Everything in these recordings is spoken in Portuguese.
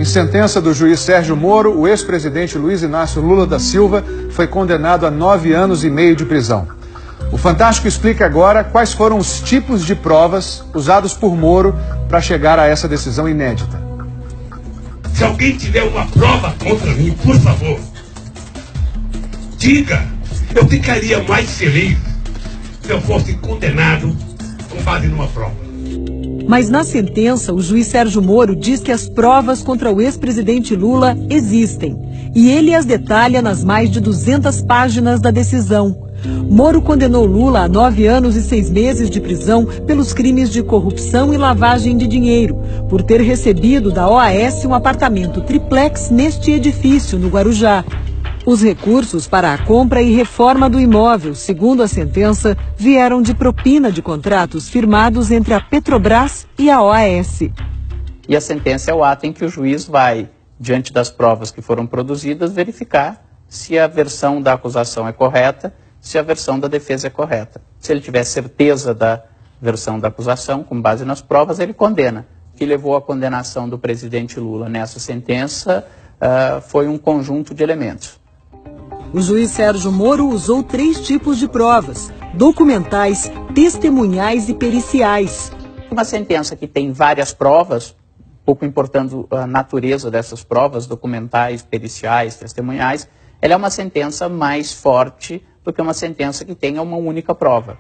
Em sentença do juiz Sérgio Moro, o ex-presidente Luiz Inácio Lula da Silva foi condenado a 9 anos e meio de prisão. O Fantástico explica agora quais foram os tipos de provas usados por Moro para chegar a essa decisão inédita. Se alguém tiver uma prova contra mim, por favor, diga. Eu ficaria mais feliz se eu fosse condenado com base numa prova. Mas na sentença, o juiz Sérgio Moro diz que as provas contra o ex-presidente Lula existem. E ele as detalha nas mais de 200 páginas da decisão. Moro condenou Lula a 9 anos e 6 meses de prisão pelos crimes de corrupção e lavagem de dinheiro, por ter recebido da OAS um apartamento triplex neste edifício, no Guarujá. Os recursos para a compra e reforma do imóvel, segundo a sentença, vieram de propina de contratos firmados entre a Petrobras e a OAS. E a sentença é o ato em que o juiz vai, diante das provas que foram produzidas, verificar se a versão da acusação é correta, se a versão da defesa é correta. Se ele tiver certeza da versão da acusação, com base nas provas, ele condena. O que levou à condenação do presidente Lula nessa sentença foi um conjunto de elementos. O juiz Sérgio Moro usou 3 tipos de provas: documentais, testemunhais e periciais. Uma sentença que tem várias provas, pouco importando a natureza dessas provas, documentais, periciais, testemunhais, ela é uma sentença mais forte do que uma sentença que tenha uma única prova.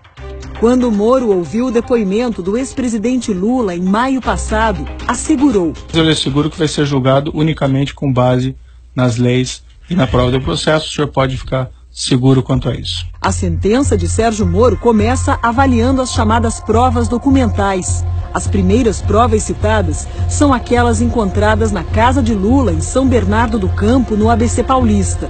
Quando Moro ouviu o depoimento do ex-presidente Lula em maio passado, assegurou: eu lhe asseguro que vai ser julgado unicamente com base nas leis e na prova do processo. O senhor pode ficar seguro quanto a isso. A sentença de Sérgio Moro começa avaliando as chamadas provas documentais. As primeiras provas citadas são aquelas encontradas na casa de Lula, em São Bernardo do Campo, no ABC Paulista.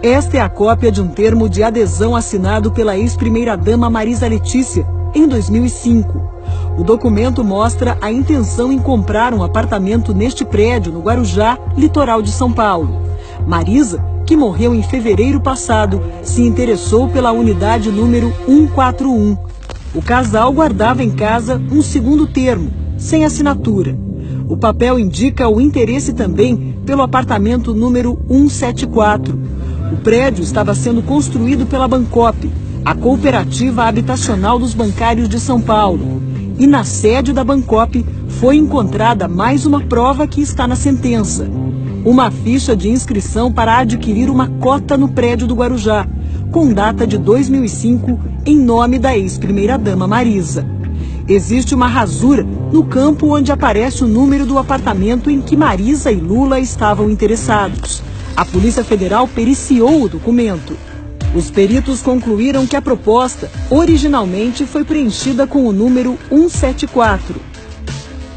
Esta é a cópia de um termo de adesão assinado pela ex-primeira-dama Marisa Letícia, em 2005. O documento mostra a intenção em comprar um apartamento neste prédio, no Guarujá, litoral de São Paulo. Marisa, que morreu em fevereiro passado, se interessou pela unidade número 141. O casal guardava em casa um segundo termo, sem assinatura. O papel indica o interesse também pelo apartamento número 174. O prédio estava sendo construído pela Bancop, a cooperativa habitacional dos bancários de São Paulo. E na sede da Bancop foi encontrada mais uma prova que está na sentença: uma ficha de inscrição para adquirir uma cota no prédio do Guarujá, com data de 2005, em nome da ex-primeira-dama Marisa. Existe uma rasura no campo onde aparece o número do apartamento em que Marisa e Lula estavam interessados. A Polícia Federal periciou o documento. Os peritos concluíram que a proposta originalmente foi preenchida com o número 174.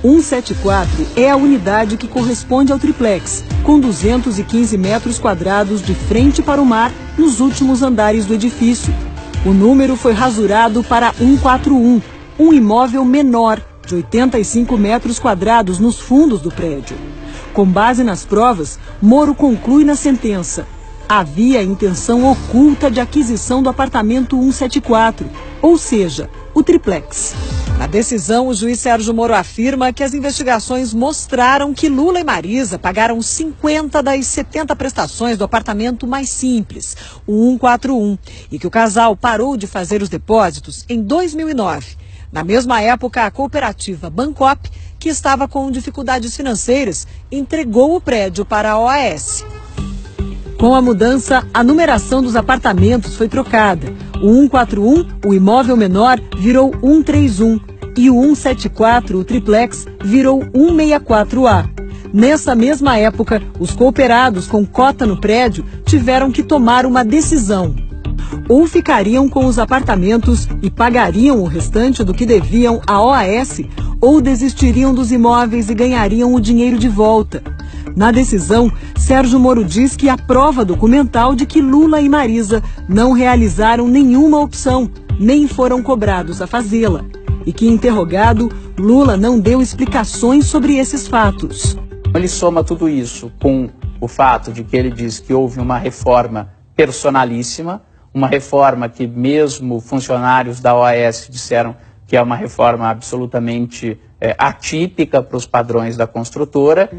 174 é a unidade que corresponde ao triplex, com 215 metros quadrados de frente para o mar nos últimos andares do edifício. O número foi rasurado para 141, um imóvel menor, de 85 metros quadrados nos fundos do prédio. Com base nas provas, Moro conclui na sentença: havia intenção oculta de aquisição do apartamento 174, ou seja, o triplex. Na decisão, o juiz Sérgio Moro afirma que as investigações mostraram que Lula e Marisa pagaram 50 das 70 prestações do apartamento mais simples, o 141, e que o casal parou de fazer os depósitos em 2009. Na mesma época, a cooperativa Bancop, que estava com dificuldades financeiras, entregou o prédio para a OAS. Com a mudança, a numeração dos apartamentos foi trocada. O 141, o imóvel menor, virou 131 e o 174, o triplex, virou 164A. Nessa mesma época, os cooperados com cota no prédio tiveram que tomar uma decisão: ou ficariam com os apartamentos e pagariam o restante do que deviam à OAS, ou desistiriam dos imóveis e ganhariam o dinheiro de volta. Na decisão, Sérgio Moro diz que há prova documental de que Lula e Marisa não realizaram nenhuma opção, nem foram cobrados a fazê-la. E que, interrogado, Lula não deu explicações sobre esses fatos. Ele soma tudo isso com o fato de que ele diz que houve uma reforma personalíssima, uma reforma que mesmo funcionários da OAS disseram que é uma reforma absolutamente atípica para os padrões da construtora.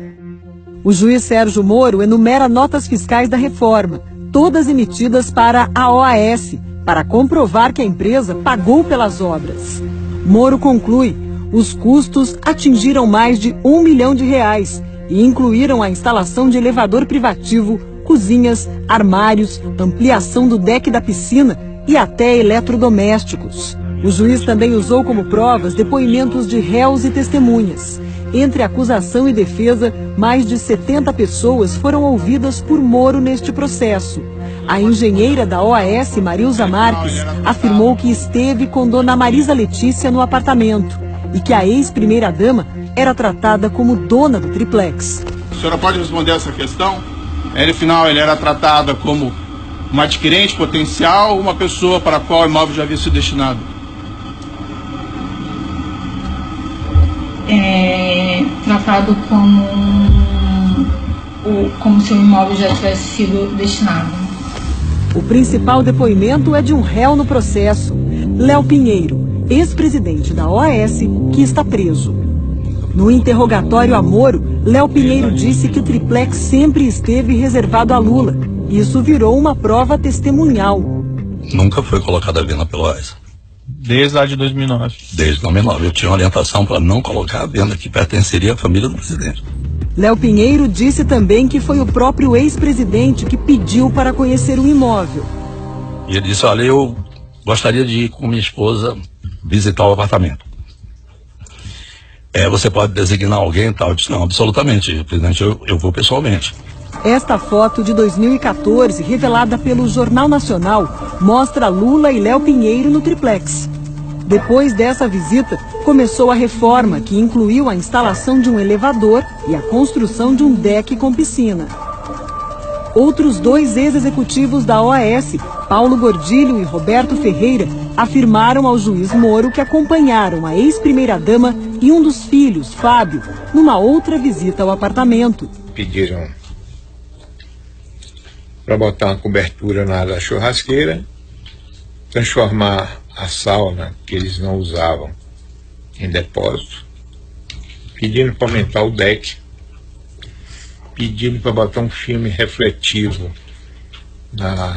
O juiz Sérgio Moro enumera notas fiscais da reforma, todas emitidas para a OAS, para comprovar que a empresa pagou pelas obras. Moro conclui: os custos atingiram mais de R$1 milhão e incluíram a instalação de elevador privativo, cozinhas, armários, ampliação do deck da piscina e até eletrodomésticos. O juiz também usou como provas depoimentos de réus e testemunhas. Entre acusação e defesa, mais de 70 pessoas foram ouvidas por Moro neste processo. A engenheira da OAS, Marilza Marques, afirmou que esteve com dona Marisa Letícia no apartamento e que a ex-primeira-dama era tratada como dona do triplex. A senhora pode responder essa questão? Afinal, ele era tratada como uma adquirente potencial ou uma pessoa para a qual o imóvel já havia sido destinado? Tratado como se o imóvel já tivesse sido destinado. O principal depoimento é de um réu no processo, Léo Pinheiro, ex-presidente da OAS, que está preso. No interrogatório a Moro, Léo Pinheiro disse que o triplex sempre esteve reservado a Lula. Isso virou uma prova testemunhal. Nunca foi colocada à venda pela OAS. Desde lá de 2009. Desde 2009. Eu tinha orientação para não colocar à venda, que pertenceria à família do presidente. Léo Pinheiro disse também que foi o próprio ex-presidente que pediu para conhecer o imóvel. E ele disse: olha, eu gostaria de ir com minha esposa visitar o apartamento. Você pode designar alguém e tal? Eu disse: não, absolutamente, presidente, eu vou pessoalmente. Esta foto de 2014, revelada pelo Jornal Nacional, mostra Lula e Léo Pinheiro no triplex. Depois dessa visita, começou a reforma, que incluiu a instalação de um elevador e a construção de um deck com piscina. Outros dois ex-executivos da OAS, Paulo Gordilho e Roberto Ferreira, afirmaram ao juiz Moro que acompanharam a ex-primeira-dama e um dos filhos, Fábio, numa outra visita ao apartamento. Pediram para botar uma cobertura na área da churrasqueira, transformar a sauna que eles não usavam em depósito, pedindo para aumentar o deck, pedindo para botar um filme refletivo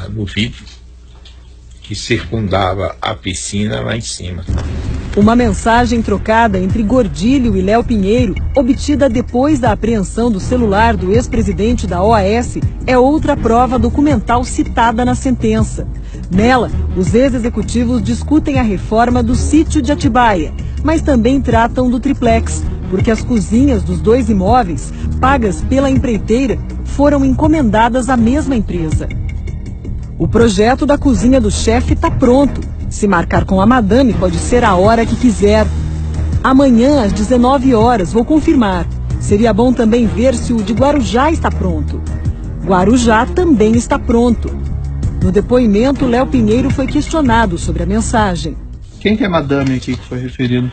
no vidro que circundava a piscina lá em cima. Uma mensagem trocada entre Gordilho e Léo Pinheiro, obtida depois da apreensão do celular do ex-presidente da OAS, é outra prova documental citada na sentença. Nela, os ex-executivos discutem a reforma do sítio de Atibaia, mas também tratam do triplex, porque as cozinhas dos dois imóveis, pagas pela empreiteira, foram encomendadas à mesma empresa. O projeto da cozinha do chefe está pronto. Se marcar com a madame, pode ser a hora que quiser. Amanhã, às 19 horas, vou confirmar. Seria bom também ver se o de Guarujá está pronto. Guarujá também está pronto. No depoimento, Léo Pinheiro foi questionado sobre a mensagem. Quem que é a madame aqui que foi referido?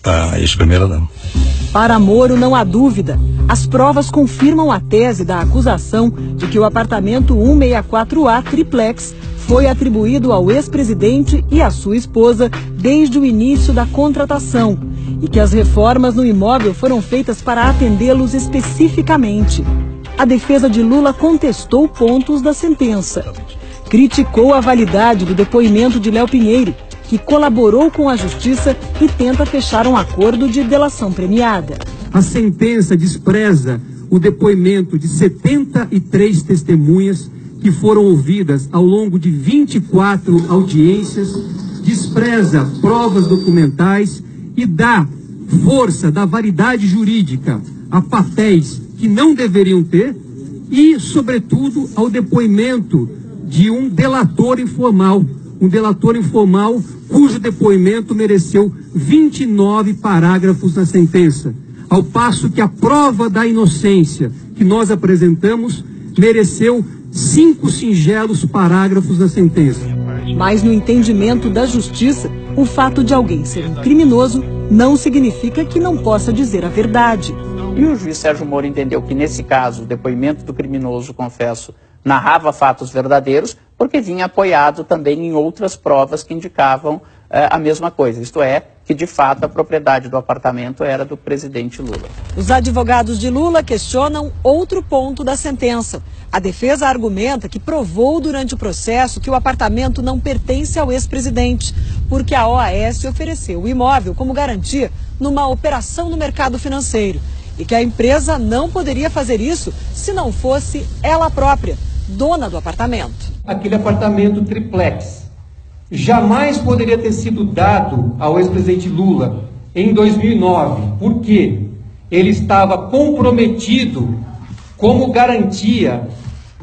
A ex-primeira-dama. Para Moro, não há dúvida. As provas confirmam a tese da acusação de que o apartamento 164A triplex foi atribuído ao ex-presidente e à sua esposa desde o início da contratação e que as reformas no imóvel foram feitas para atendê-los especificamente. A defesa de Lula contestou pontos da sentença. Criticou a validade do depoimento de Léo Pinheiro, que colaborou com a justiça e tenta fechar um acordo de delação premiada. A sentença despreza o depoimento de 73 testemunhas que foram ouvidas ao longo de 24 audiências, despreza provas documentais e dá força da validade jurídica a papéis que não deveriam ter e, sobretudo, ao depoimento de um delator informal cujo depoimento mereceu 29 parágrafos na sentença, ao passo que a prova da inocência que nós apresentamos mereceu 5 singelos parágrafos na sentença. Mas no entendimento da justiça, o fato de alguém ser um criminoso não significa que não possa dizer a verdade. E o juiz Sérgio Moro entendeu que, nesse caso, o depoimento do criminoso, confesso, narrava fatos verdadeiros, porque vinha apoiado também em outras provas que indicavam a mesma coisa. Isto é, que de fato a propriedade do apartamento era do presidente Lula. Os advogados de Lula questionam outro ponto da sentença. A defesa argumenta que provou durante o processo que o apartamento não pertence ao ex-presidente, porque a OAS ofereceu o imóvel como garantia numa operação no mercado financeiro e que a empresa não poderia fazer isso se não fosse ela própria, dona do apartamento. Aquele apartamento triplex jamais poderia ter sido dado ao ex-presidente Lula em 2009, porque ele estava comprometido como garantia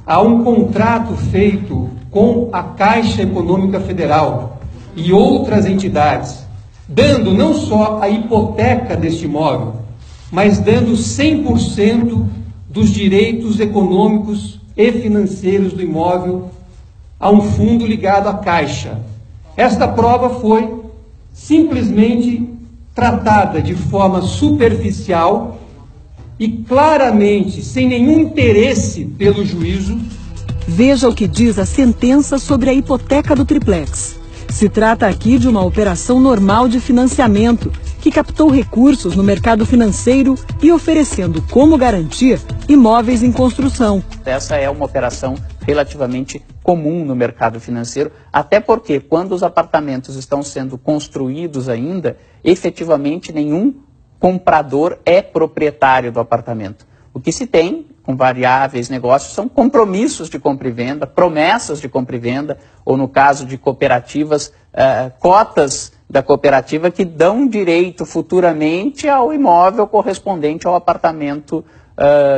a um contrato feito com a Caixa Econômica Federal e outras entidades, dando não só a hipoteca deste imóvel, mas dando 100% dos direitos econômicos e financeiros do imóvel a um fundo ligado à Caixa. Esta prova foi simplesmente tratada de forma superficial e claramente sem nenhum interesse pelo juízo. Veja o que diz a sentença sobre a hipoteca do triplex. Se trata aqui de uma operação normal de financiamento que captou recursos no mercado financeiro e oferecendo como garantia imóveis em construção. Essa é uma operação relativamente comum no mercado financeiro, até porque quando os apartamentos estão sendo construídos ainda, efetivamente nenhum comprador é proprietário do apartamento. O que se tem com variáveis negócios são compromissos de compra e venda, promessas de compra e venda, ou no caso de cooperativas, cotas da cooperativa que dão direito futuramente ao imóvel correspondente ao apartamento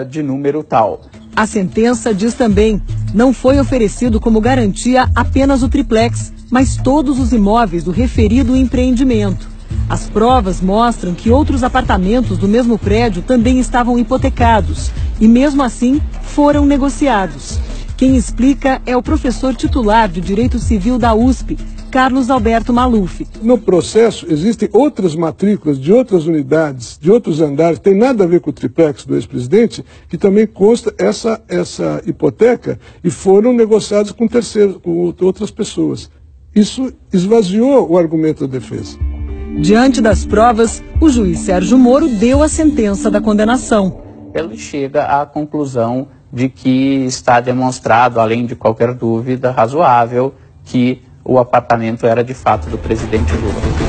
de número tal. A sentença diz também: não foi oferecido como garantia apenas o triplex, mas todos os imóveis do referido empreendimento. As provas mostram que outros apartamentos do mesmo prédio também estavam hipotecados e, mesmo assim, foram negociados. Quem explica é o professor titular de Direito Civil da USP, Carlos Alberto Maluf. No processo, existem outras matrículas de outras unidades, de outros andares, tem nada a ver com o triplex do ex-presidente, que também consta essa hipoteca e foram negociados com terceiros, com outras pessoas. Isso esvaziou o argumento da defesa. Diante das provas, o juiz Sérgio Moro deu a sentença da condenação. Ele chega à conclusão de que está demonstrado, além de qualquer dúvida razoável, que o apartamento era de fato do presidente Lula.